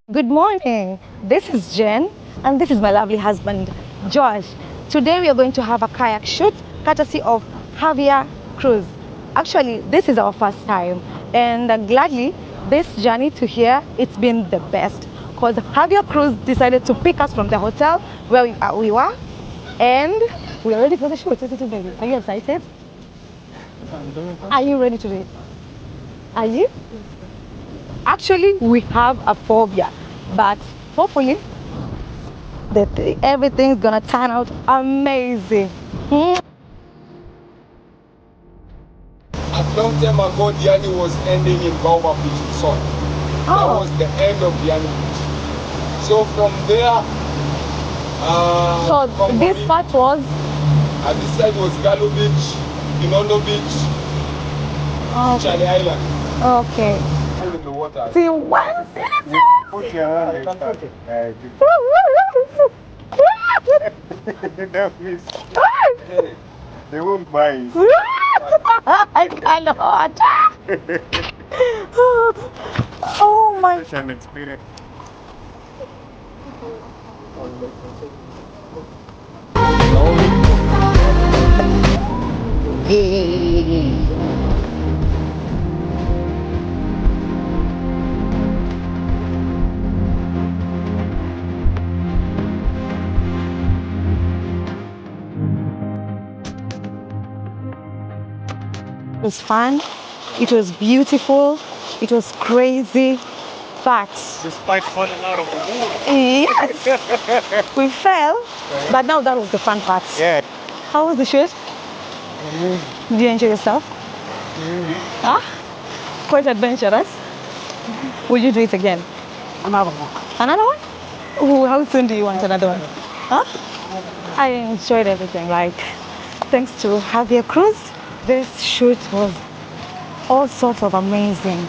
Good morning. This is Jen, and this is my lovely husband, Josh. Today we are going to have a kayak shoot courtesy of Javier Cruz. Actually, this is our first time, and gladly, this journey to here it's been the best because Javier Cruz decided to pick us from the hotel where we were, and we're ready for the shoot. Baby. Are you excited? Are you ready to do it? Are you? Actually, we have a phobia, but hopefully, everything's gonna turn out amazing. Hmm. A long time ago, the journey was ending in Baobab Beach Resort. That Oh, was the end of the journey. So from there, so from this Boni, part was and this side was Galo Beach, Inondo Beach, okay. Charlie Island. Okay. All in the water. See once. Put your hand inside. Don't miss. They won't mind. I cannot. Oh my. Such an experience. It was fun. It was beautiful. It was crazy. But Despite falling out of the water. yes, we fell. But now that was the fun part. Yeah. How was the shoot? Did you enjoy yourself? Huh? Quite adventurous. Would you do it again? Another one. Another one? Ooh, how soon do you want another one? Huh? I enjoyed everything. Like, thanks to Javier Cruz, this shoot was all sorts of amazing.